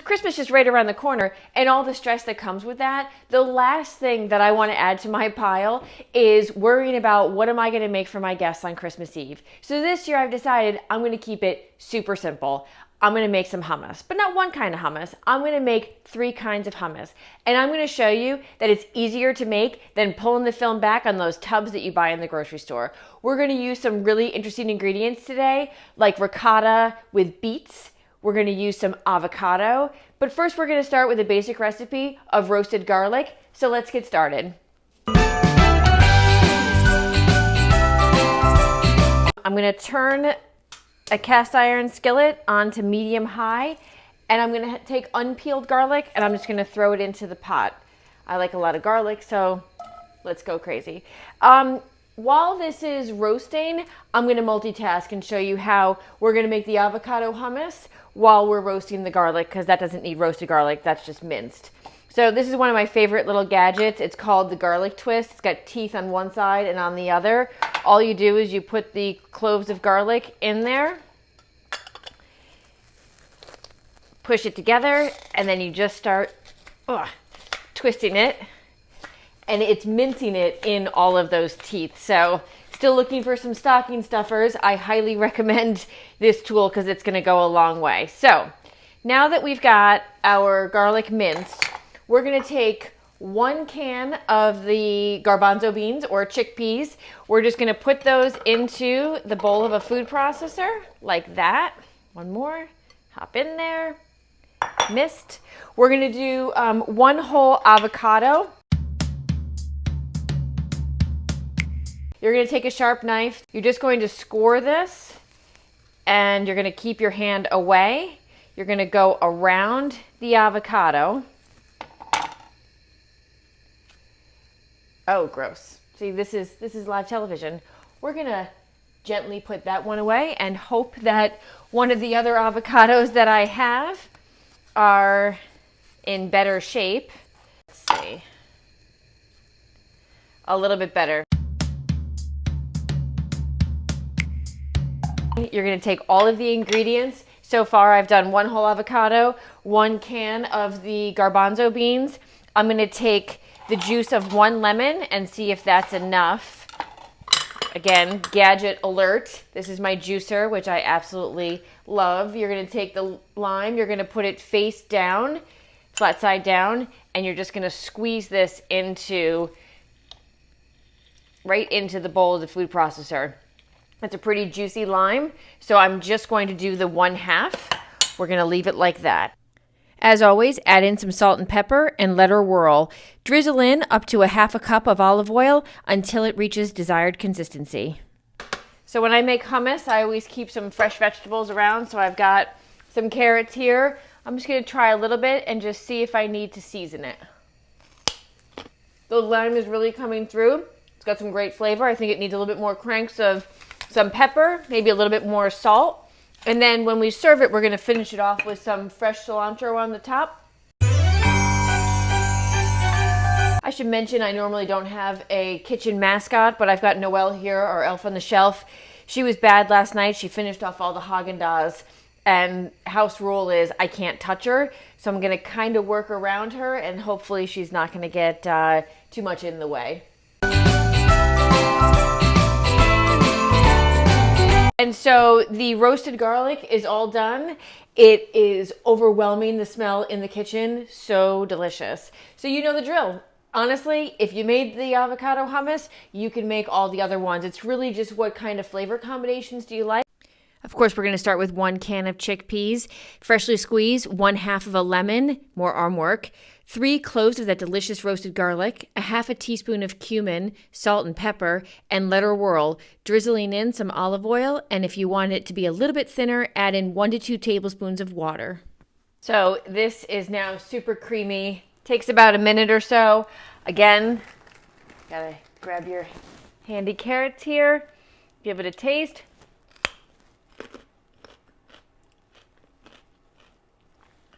with Christmas just right around the corner and all the stress that comes with that, the last thing that I want to add to my pile is worrying about what am I going to make for my guests on Christmas Eve. So this year I've decided I'm going to keep it super simple. I'm going to make some hummus, but not one kind of hummus. I'm going to make 3 kinds of hummus. And I'm going to show you that it's easier to make than pulling the film back on those tubs that you buy in the grocery store. We're going to use some really interesting ingredients today, like ricotta with beets. We're going to use some avocado. But first we're going to start with a basic recipe of roasted garlic. So let's get started. I'm going to turn a cast iron skillet onto medium high, and I'm going to take unpeeled garlic and I'm just going to throw it into the pot. I like a lot of garlic, so let's go crazy. While this is roasting, I'm going to multitask and show you how we're going to make the avocado hummus while we're roasting the garlic, because that doesn't need roasted garlic, that's just minced. So this is one of my favorite little gadgets. It's called the garlic twist. It's got teeth on one side and on the other. All you do is you put the cloves of garlic in there, push it together, and then you just start twisting it, and it's mincing it in all of those teeth. So still looking for some stocking stuffers, I highly recommend this tool because it's going to go a long way. So now that we've got our garlic minced, we're going to take 1 can of the garbanzo beans or chickpeas. We're just going to put those into the bowl of a food processor like that. One more, hop in there, missed. We're going to do 1 whole avocado. You're going to take a sharp knife. You're just going to score this, and you're going to keep your hand away. You're going to go around the avocado. Oh, gross. See, this is live television. We're going to gently put that one away and hope that one of the other avocados that I have are in better shape. Let's see. A little bit better. You're going to take all of the ingredients. So far, I've done 1 whole avocado, 1 can of the garbanzo beans. I'm going to take the juice of 1 lemon and see if that's enough. Again, gadget alert. This is my juicer, which I absolutely love. You're going to take the lime, you're going to put it face down, flat side down, and you're just going to squeeze this right into the bowl of the food processor. It's a pretty juicy lime, so I'm just going to do the 1/2. We're going to leave it like that. As always, add in some salt and pepper and let her whirl. Drizzle in up to 1/2 cup of olive oil until it reaches desired consistency. So when I make hummus, I always keep some fresh vegetables around. So I've got some carrots here. I'm just going to try a little bit and just see if I need to season it. The lime is really coming through. It's got some great flavor. I think it needs a little bit more cranks of some pepper, maybe a little bit more salt. And then when we serve it, we're going to finish it off with some fresh cilantro on the top. I should mention I normally don't have a kitchen mascot, but I've got Noelle here, our elf on the shelf. She was bad last night. She finished off all the Haagen-Dazs, and house rule is I can't touch her. So I'm going to kind of work around her, and hopefully she's not going to get too much in the way. And so the roasted garlic is all done. It is overwhelming, the smell in the kitchen. So delicious. So you know the drill. Honestly, if you made the avocado hummus, you can make all the other ones. It's really just what kind of flavor combinations do you like. Of course, we're going to start with 1 can of chickpeas, freshly squeezed, 1/2 of a lemon, more arm work, 3 cloves of that delicious roasted garlic, 1/2 teaspoon of cumin, salt and pepper, and let her whirl, drizzling in some olive oil, and if you want it to be a little bit thinner, add in 1 to 2 tablespoons of water. So this is now super creamy. Takes about a minute or so. Again, gotta grab your handy carrots here, give it a taste.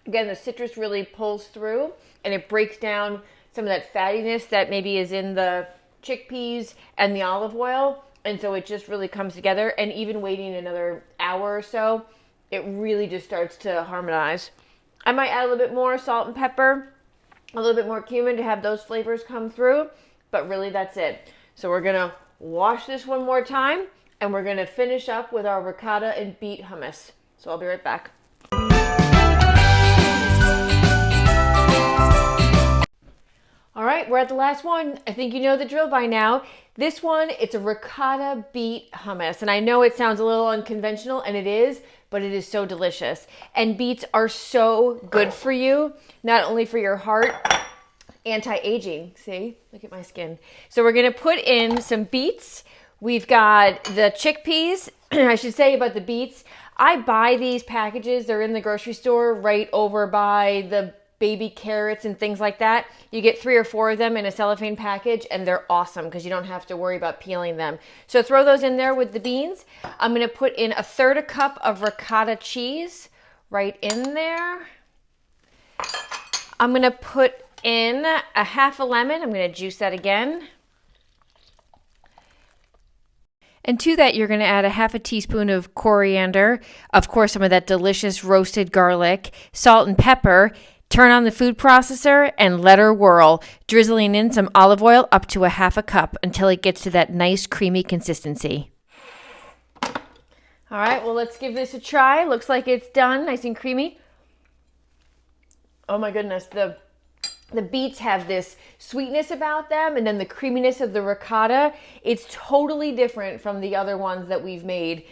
Again, the citrus really pulls through and it breaks down some of that fattiness that maybe is in the chickpeas and the olive oil. And so it just really comes together. And even waiting another hour or so, it really just starts to harmonize. I might add a little bit more salt and pepper, a little bit more cumin to have those flavors come through, but really that's it. So we're gonna wash this one more time, and we're gonna finish up with our ricotta and beet hummus. So I'll be right back. All right, we're at the last one. I think you know the drill by now. This one, it's a ricotta beet hummus. And I know it sounds a little unconventional, and it is, but it is so delicious. And beets are so good for you, not only for your heart, anti-aging. See, look at my skin. So we're gonna put in some beets. We've got the chickpeas. I should say about the beets, I buy these packages. They're in the grocery store right over by the baby carrots and things like that. You get 3 or 4 of them in a cellophane package, and they're awesome because you don't have to worry about peeling them. So throw those in there with the beans. I'm going to put in 1/3 cup of ricotta cheese right in there. I'm going to put in 1/2 lemon. I'm going to juice that again. And to that, you're going to add 1/2 teaspoon of coriander, of course, some of that delicious roasted garlic, salt and pepper. Turn on the food processor and let her whirl, drizzling in some olive oil up to 1/2 cup until it gets to that nice creamy consistency. All right, well, let's give this a try. Looks like it's done, nice and creamy. Oh my goodness, the beets have this sweetness about them, and then the creaminess of the ricotta. It's totally different from the other ones that we've made.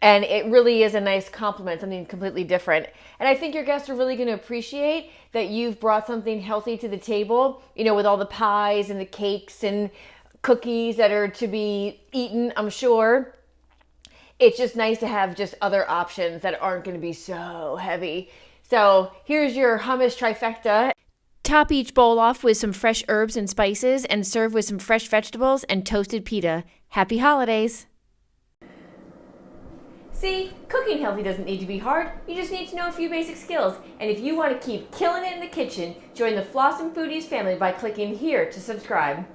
And it really is a nice compliment, something completely different. And I think your guests are really going to appreciate that you've brought something healthy to the table, you know, with all the pies and the cakes and cookies that are to be eaten, I'm sure. It's just nice to have just other options that aren't going to be so heavy. So here's your hummus trifecta. Top each bowl off with some fresh herbs and spices and serve with some fresh vegetables and toasted pita. Happy holidays! See, cooking healthy doesn't need to be hard. You just need to know a few basic skills. And if you want to keep killing it in the kitchen, join the Flawesome Foodies family by clicking here to subscribe.